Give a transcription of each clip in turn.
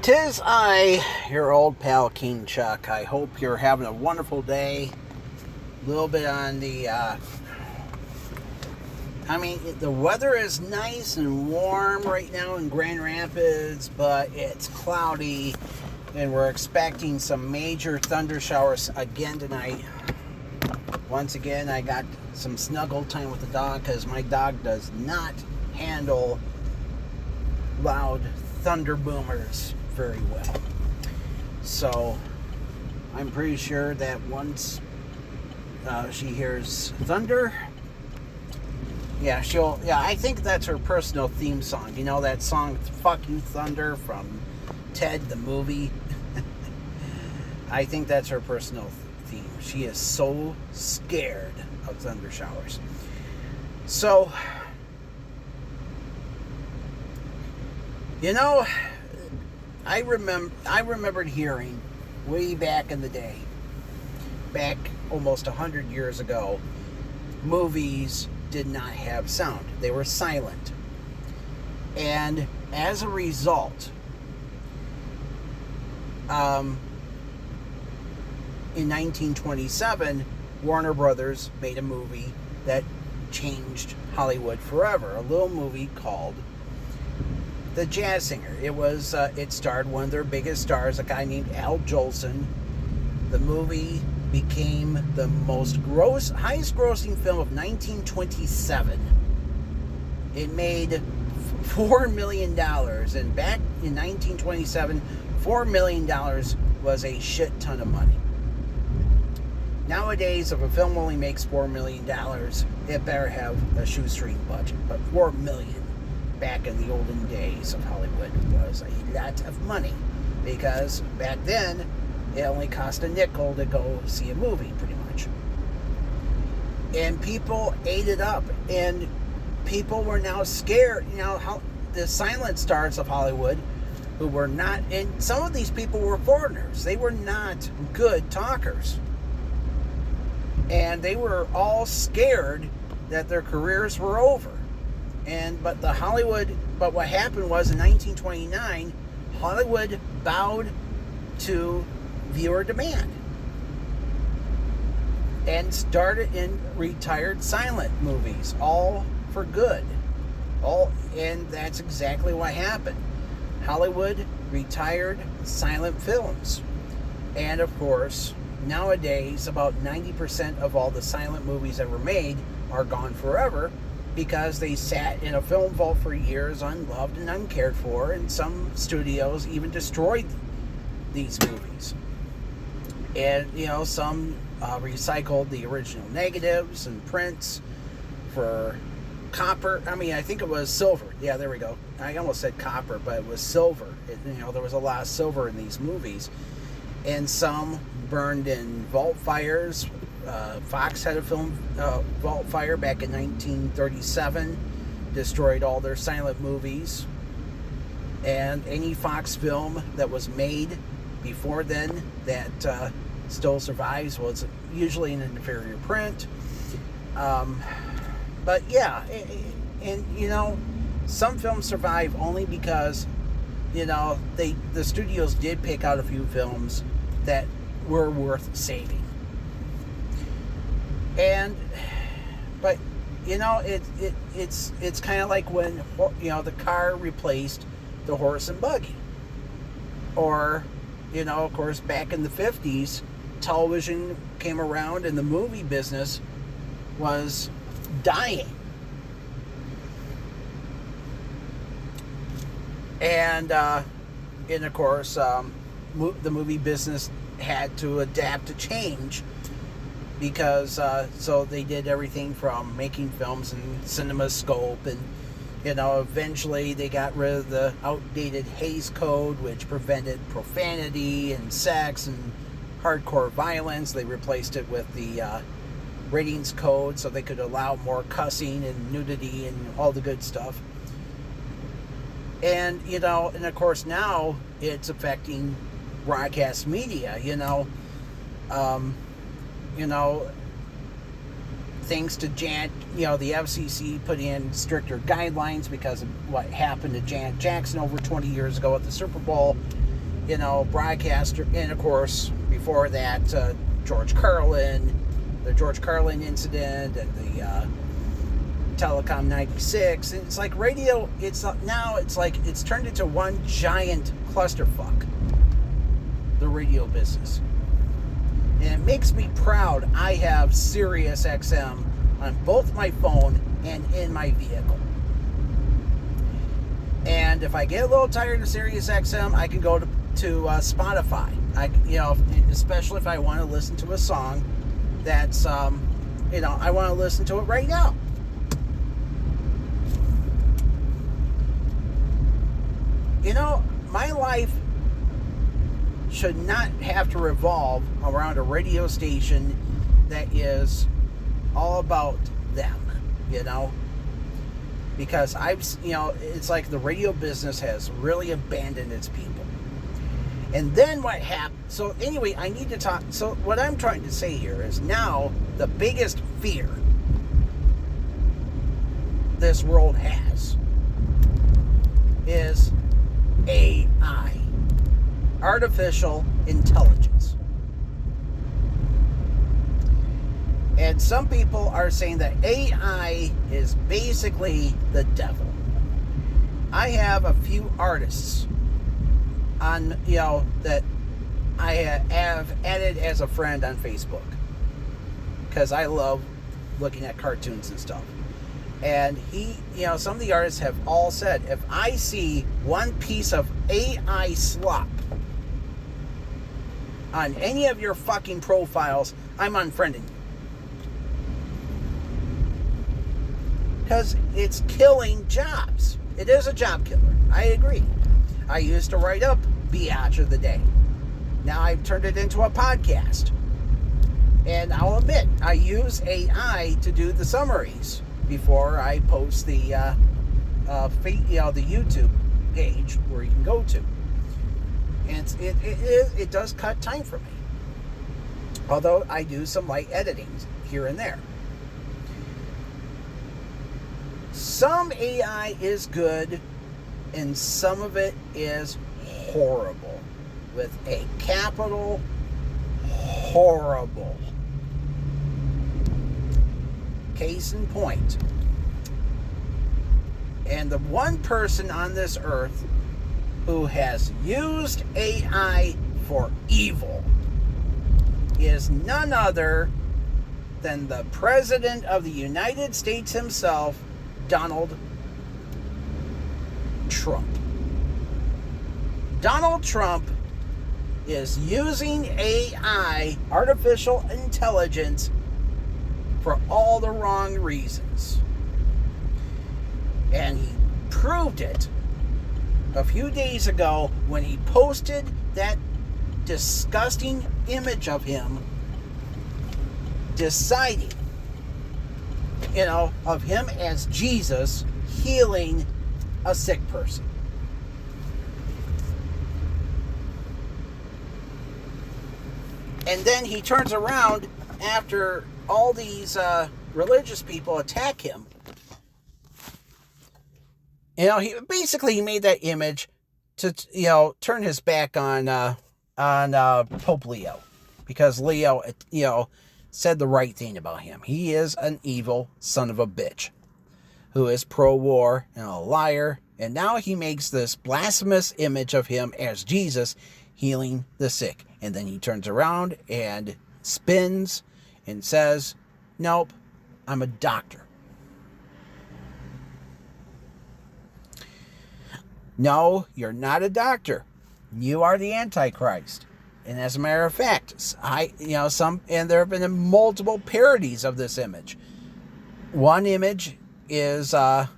'Tis I, your old pal King Chuck. I hope you're having a wonderful day. A little bit on the, the weather is nice and warm right now in Grand Rapids, but it's cloudy, and we're expecting some major thunder showers again tonight. Once again, I got some snuggle time with the dog because my dog does not handle loud thunder boomers very well. So I'm pretty sure that once she hears thunder, I think that's her personal theme song. You know that song, Fuck You Thunder, from Ted the movie? I think that's her personal theme. She is so scared of thunder showers. So, you know, I remembered hearing way back in the day, back almost 100 years ago, movies did not have sound. They were silent. And as a result, in 1927, Warner Brothers made a movie that changed Hollywood forever. A little movie called The Jazz Singer. It starred one of their biggest stars, a guy named Al Jolson. The movie became the highest grossing film of 1927. It made $4 million, and back in 1927, $4 million was a shit ton of money. Nowadays, if a film only makes $4 million, it better have a shoestring budget. But $4 million back in the olden days of Hollywood was a lot of money, because back then it only cost a nickel to go see a movie, pretty much. And people ate it up, and people were now scared. You know, how the silent stars of Hollywood, who were not, and some of these people were foreigners. They were not good talkers. And they were all scared that their careers were over. But what happened was in 1929, Hollywood bowed to viewer demand and started in retired silent movies, all for good. And that's exactly what happened. Hollywood retired silent films. And of course, nowadays, about 90% of all the silent movies ever made are gone forever, because they sat in a film vault for years, unloved and uncared for, and some studios even destroyed these movies. And, some recycled the original negatives and prints for copper. I think it was silver. Yeah, there we go. I almost said copper, but it was silver. There was a lot of silver in these movies. And some burned in vault fires. Fox had a film vault fire back in 1937, destroyed all their silent movies. And any Fox film that was made before then that still survives was usually in an inferior print. But yeah, and some films survive only because the studios did pick out a few films that were worth saving. But it's kind of like when the car replaced the horse and buggy, or of course back in the 50s, television came around and the movie business was dying. And of course, the movie business had to adapt to change, because so they did everything from making films in CinemaScope, and eventually they got rid of the outdated Hays Code, which prevented profanity and sex and hardcore violence. They replaced it with the ratings code, so they could allow more cussing and nudity and all the good stuff. And and of course now it's affecting broadcast media. Thanks to the FCC put in stricter guidelines because of what happened to Janet Jackson over 20 years ago at the Super Bowl. broadcaster, and of course before that, George Carlin, the George Carlin incident, and the Telecom 96. And it's like radio. It's turned into one giant clusterfuck. The radio business, and it makes me proud. I have Sirius XM on both my phone and in my vehicle. And if I get a little tired of Sirius XM, I can go to Spotify. Especially if I want to listen to a song that's, I want to listen to it right now. My life should not have to revolve around a radio station that is all about them, because it's like the radio business has really abandoned its people. And then what happened? So anyway, I need to talk. So what I'm trying to say here is now the biggest fear this world has is AI, artificial intelligence. And some people are saying that AI is basically the devil. I have a few artists on, that I have added as a friend on Facebook, because I love looking at cartoons and stuff. And some of the artists have all said, if I see one piece of AI slop on any of your fucking profiles, I'm unfriending you. Because it's killing jobs. It is a job killer. I agree. I used to write up Bee-otch of the day. Now I've turned it into a podcast. And I'll admit, I use AI to do the summaries before I post the YouTube page where you can go to. And it does cut time for me. Although I do some light editing here and there. Some AI is good, and some of it is horrible. With a capital horrible. Case in point. And the one person on this earth who has used AI for evil is none other than the President of the United States himself, Donald Trump. Donald Trump is using AI, artificial intelligence, for all the wrong reasons. And he proved it a few days ago when he posted that disgusting image of him deciding, of him as Jesus healing a sick person. And then he turns around after all these religious people attack him. He made that image to turn his back on Pope Leo, because Leo said the right thing about him. He is an evil son of a bitch who is pro-war and a liar. And now he makes this blasphemous image of him as Jesus healing the sick. And then he turns around and spins and says, nope, I'm a doctor. No, you're not a doctor. You are the Antichrist. And as a matter of fact, there have been multiple parodies of this image. One image is, I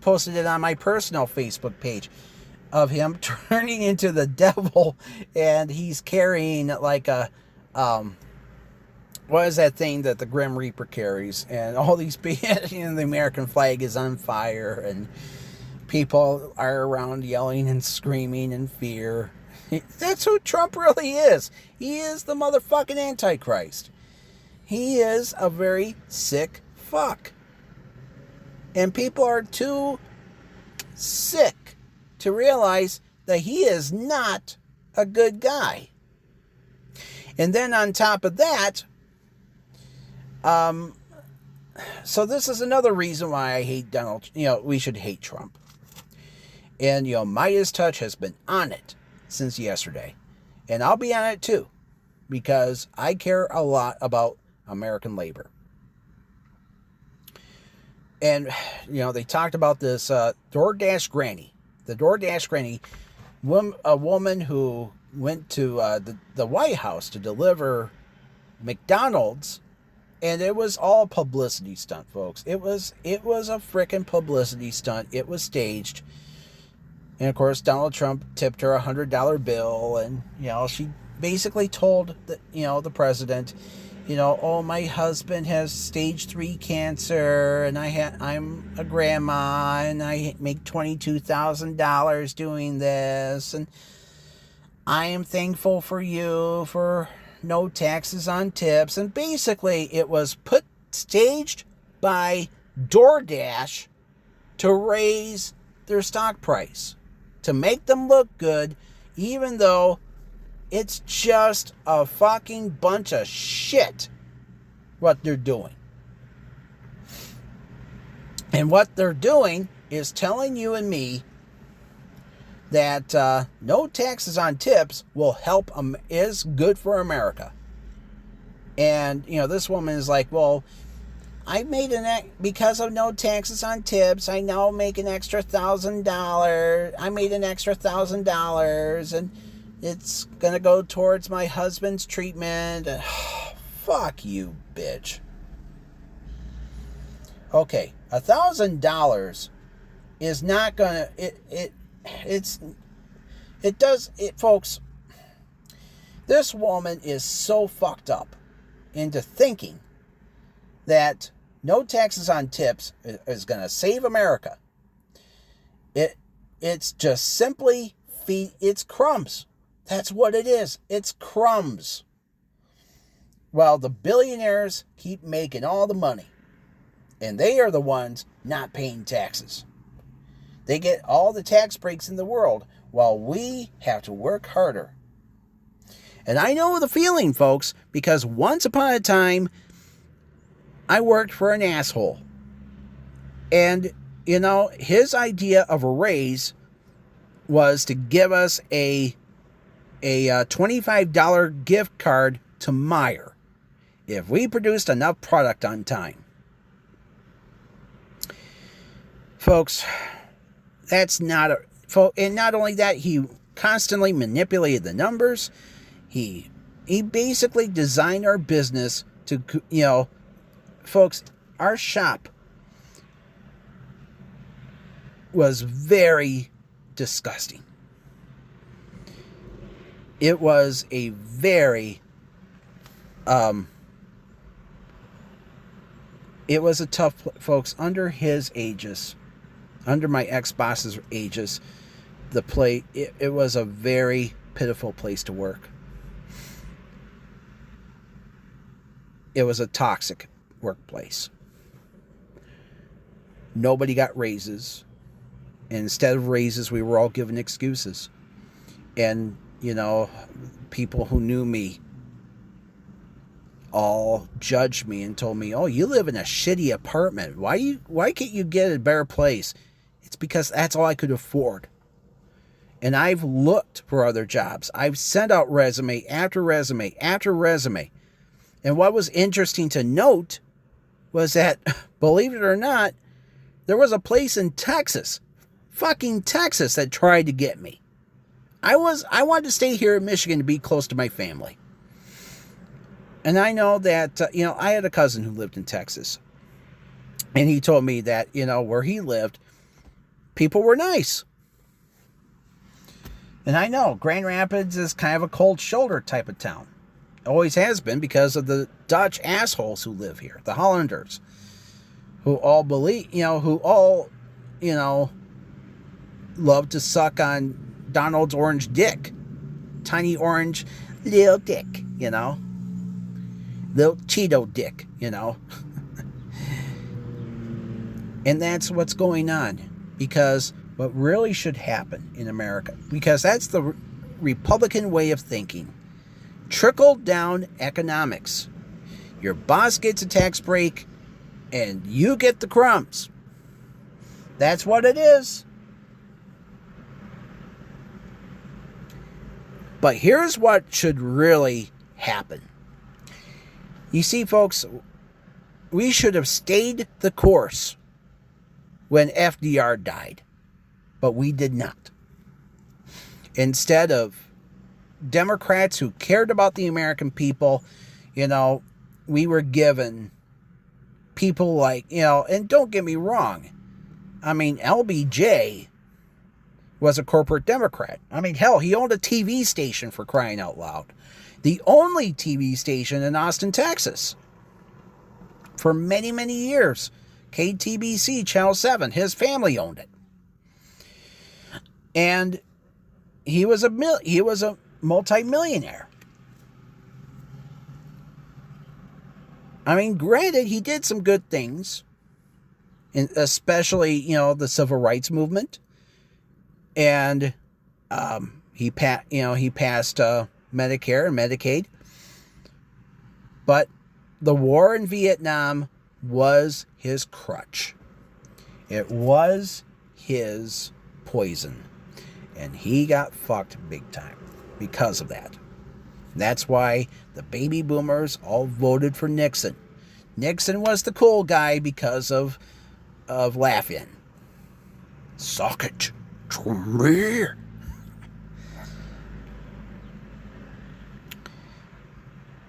posted it on my personal Facebook page, of him turning into the devil, and he's carrying like a, what is that thing that the Grim Reaper carries? And all these, the American flag is on fire, and people are around yelling and screaming in fear. That's who Trump really is. He is the motherfucking Antichrist. He is a very sick fuck. And people are too sick to realize that he is not a good guy. And then on top of that, so this is another reason why I hate Donald. We should hate Trump. And Midas Touch has been on it since yesterday, and I'll be on it too, because I care a lot about American labor. And they talked about this DoorDash granny. The DoorDash granny, a woman who went to the White House to deliver McDonald's, and it was all publicity stunt, folks. It was a freaking publicity stunt. It was staged. And of course, Donald Trump tipped her $100 bill, and she basically told the president, oh, my husband has stage 3 cancer, and I'm a grandma, and I make $22,000 doing this, and I am thankful for you for no taxes on tips. And basically, it was staged by DoorDash to raise their stock price, to make them look good, even though it's just a fucking bunch of shit what they're doing. And what they're doing is telling you and me that no taxes on tips will help is good for America. And this woman is like, well, I made because of no taxes on tips, I now make an extra $1,000. I made an extra $1,000, and it's gonna go towards my husband's treatment. Fuck you, bitch. Okay, $1,000 is not gonna folks. This woman is so fucked up into thinking that no taxes on tips is going to save America. It's just simply it's crumbs. That's what it is. It's crumbs. While the billionaires keep making all the money, and they are the ones not paying taxes. They get all the tax breaks in the world, while we have to work harder. And I know the feeling, folks, because once upon a time, I worked for an asshole. And, his idea of a raise was to give us a $25 gift card to Meijer if we produced enough product on time. Folks, that's not and not only that, he constantly manipulated the numbers. He basically designed our business to, folks, our shop was very disgusting. It was a very, it was a tough, folks, under his aegis, under my ex-boss's aegis, it was a very pitiful place to work. It was a toxic workplace. Nobody got raises. And instead of raises, we were all given excuses. And, people who knew me all judged me and told me, oh, you live in a shitty apartment. Why can't you get a better place? It's because that's all I could afford. And I've looked for other jobs. I've sent out resume after resume after resume. And what was interesting to note was that, believe it or not, there was a place in Texas, fucking Texas, that tried to get me. I wanted to stay here in Michigan to be close to my family. And I know that, I had a cousin who lived in Texas. And he told me that, where he lived, people were nice. And I know Grand Rapids is kind of a cold shoulder type of town. Always has been, because of the Dutch assholes who live here, the Hollanders, who all love to suck on Donald's orange dick. Tiny orange little dick, little Cheeto dick, And that's what's going on, because what really should happen in America, because that's Republican way of thinking. Trickle-down economics. Your boss gets a tax break, and you get the crumbs. That's what it is. But here's what should really happen. You see, folks, we should have stayed the course when FDR died, but we did not. Instead of Democrats who cared about the American people, we were given people like, and don't get me wrong, I mean, LBJ was a corporate Democrat. I mean, hell, he owned a TV station, for crying out loud. The only TV station in Austin, Texas. For many, many years. KTBC, Channel 7. His family owned it. And he was a multi-millionaire. I mean, granted, he did some good things. Especially, the civil rights movement. And he passed Medicare and Medicaid. But the war in Vietnam was his crutch. It was his poison. And he got fucked big time because of that. That's why the baby boomers all voted for Nixon. Nixon was the cool guy because of Lafayette. Suck it to me.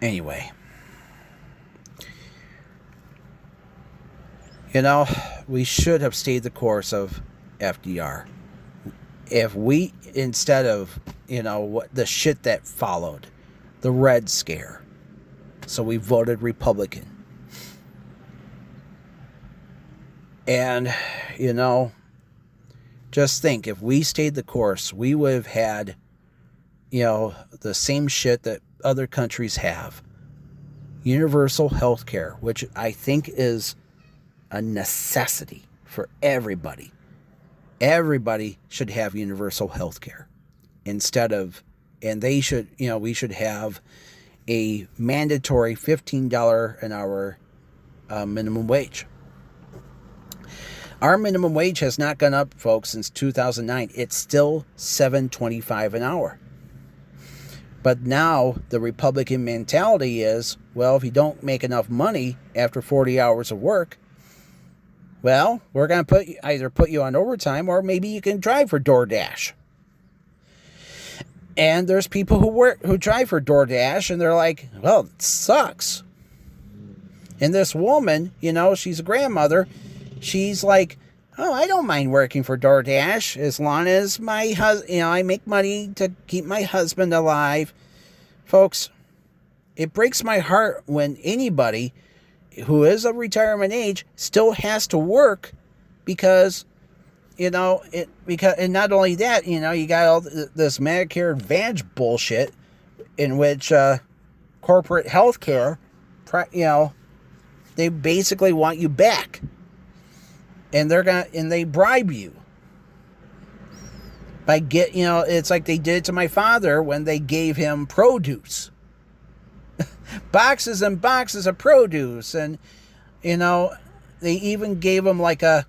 Anyway. We should have stayed the course of FDR. If we, instead of, what the shit that followed, the Red Scare. So we voted Republican. And, just think, if we stayed the course, we would have had, the same shit that other countries have. Universal health care, which I think is a necessity for everybody. Everybody should have universal health care. Instead of, and they should, we should have a mandatory $15 an hour minimum wage. Our minimum wage has not gone up, folks, since 2009. It's still $7.25 an hour. But now the Republican mentality is, well, if you don't make enough money after 40 hours of work, well, we're going to either put you on overtime, or maybe you can drive for DoorDash. And there's people who drive for DoorDash, and they're like, well, it sucks. And this woman, she's a grandmother. She's like, oh, I don't mind working for DoorDash as long as my husband, I make money to keep my husband alive. Folks, it breaks my heart when anybody who is of retirement age still has to work because, and not only that, you got all this Medicare Advantage bullshit in which corporate health care, they basically want you back. And they bribe you by it's like they did to my father when they gave him produce. Boxes and boxes of produce, and they even gave him like a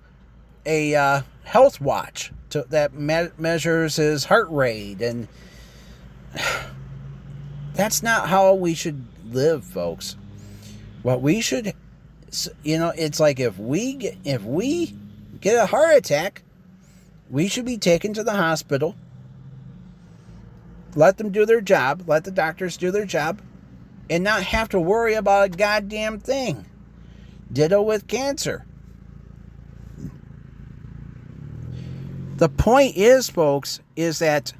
health watch that measures his heart rate, and that's not how we should live, folks. What we should, it's like if we get a heart attack, we should be taken to the hospital. Let them do their job. Let the doctors do their job. And not have to worry about a goddamn thing. Ditto with cancer. The point is, folks, is that,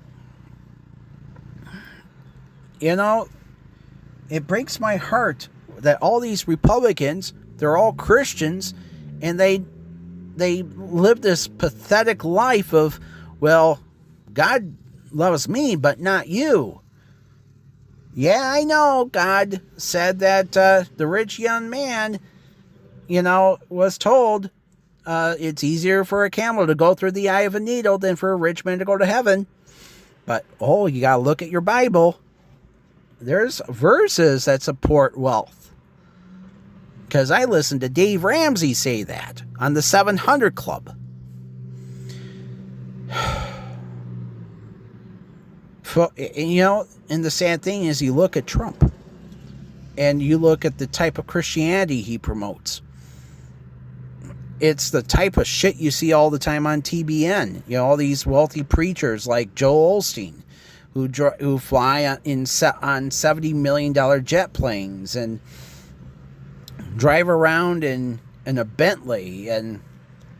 it breaks my heart that all these Republicans, they're all Christians, and they live this pathetic life of, well, God loves me, but not you. Yeah, I know God said that the rich young man, was told it's easier for a camel to go through the eye of a needle than for a rich man to go to heaven. But, you got to look at your Bible. There's verses that support wealth. Because I listened to Dave Ramsey say that on the 700 Club. And the sad thing is, you look at Trump and you look at the type of Christianity he promotes. It's the type of shit you see all the time on TBN. All these wealthy preachers like Joel Osteen who fly on $70 million jet planes and drive around in a Bentley, and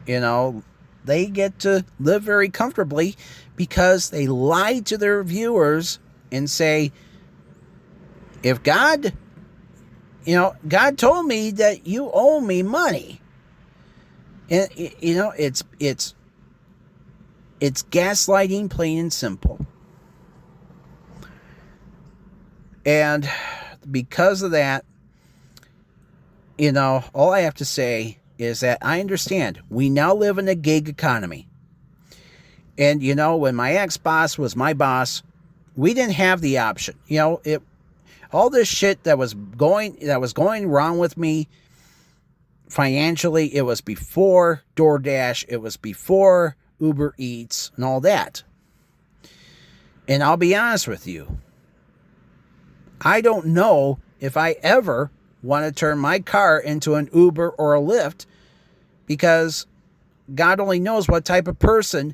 they get to live very comfortably because they lie to their viewers and say, if God told me that you owe me money. And it's gaslighting, plain and simple. And because of that, all I have to say is that I understand we now live in a gig economy. And, when my ex-boss was my boss, we didn't have the option. All this shit that was going wrong with me financially, it was before DoorDash, it was before Uber Eats and all that. And I'll be honest with you, I don't know if I ever want to turn my car into an Uber or a Lyft, because God only knows what type of person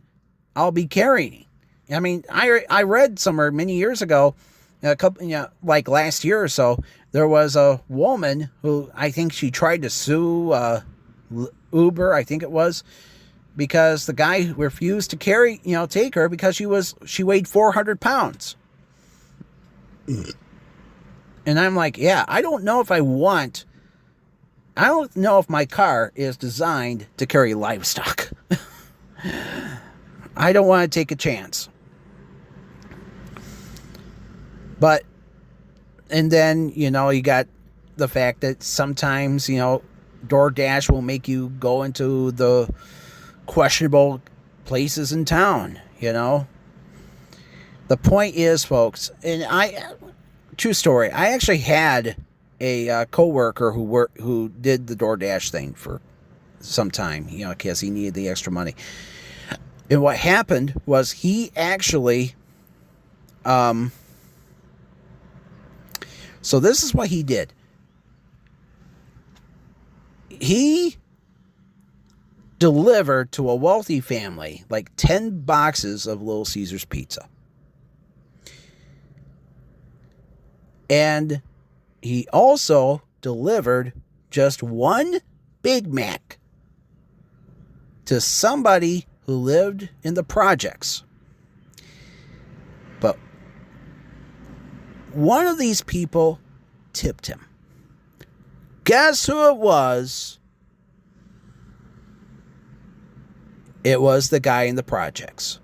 I'll be carrying. I mean, I read somewhere many years ago, like last year or so, there was a woman who I think she tried to sue Uber, I think it was, because the guy refused to take her because she weighed 400 pounds. And I'm like, yeah, I don't know if my car is designed to carry livestock. I don't want to take a chance. And then, you got the fact that sometimes, DoorDash will make you go into the questionable places in town, The point is, folks, and true story, I actually had a coworker who did the DoorDash thing for some time, because he needed the extra money. And what happened was he actually, so this is what he did. He delivered to a wealthy family like 10 boxes of Little Caesars pizza. And he also delivered just one Big Mac to somebody who lived in the projects. But one of these people tipped him. Guess who it was? It was the guy in the projects.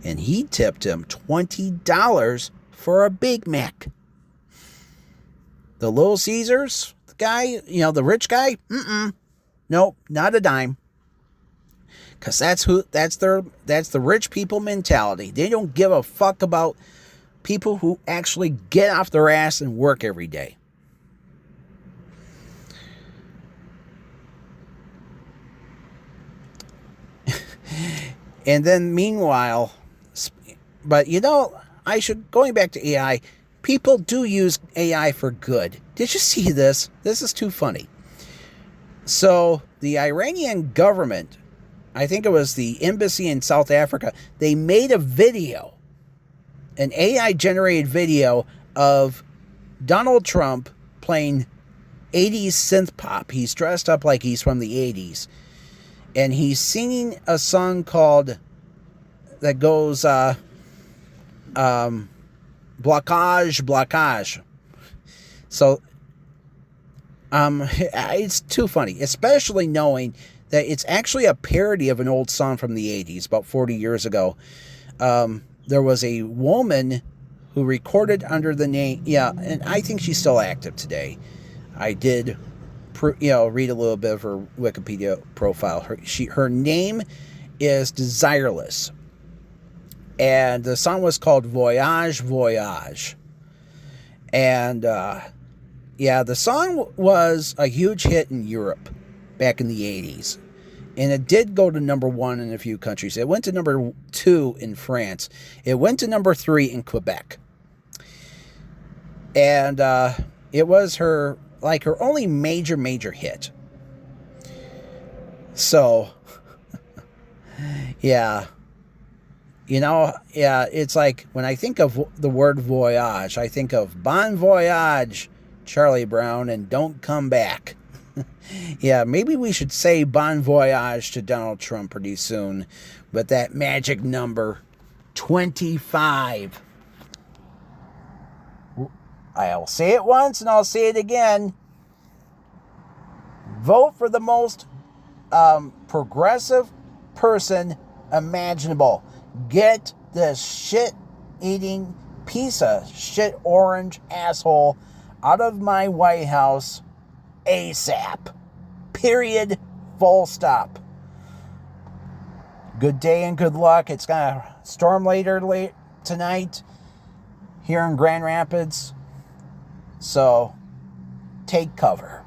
And he tipped him $20 for a Big Mac. The Little Caesars, the guy, the rich guy, nope, not a dime. Because that's the rich people mentality. They don't give a fuck about people who actually get off their ass and work every day. And then meanwhile, but going back to AI, people do use AI for good. Did you see this? This is too funny. So the Iranian government, I think it was the embassy in South Africa, they made a video, an AI-generated video of Donald Trump playing 80s synth pop. He's dressed up like he's from the 80s. And he's singing a song that goes, blockage. So, it's too funny, especially knowing that it's actually a parody of an old song from the 80s, about 40 years ago. There was a woman who recorded under the name, and I think she's still active today. I did, read a little bit of her Wikipedia profile. Her name is Desireless. And the song was called Voyage, Voyage. And, yeah, the song was a huge hit in Europe back in the 80s. And it did go to number 1 in a few countries. It went to number 2 in France. It went to number 3 in Quebec. And it was her only major hit. So, yeah. You know, yeah, it's like when I think of the word voyage, I think of Bon Voyage, Charlie Brown, and Don't Come Back. Yeah, maybe we should say Bon Voyage to Donald Trump pretty soon. But that magic number, 25. I'll say it once and I'll say it again. Vote for the most progressive person imaginable. Get this shit-eating piece of shit orange asshole out of my White House ASAP. Period. Full stop. Good day and good luck. It's going to storm later tonight here in Grand Rapids. So, take cover.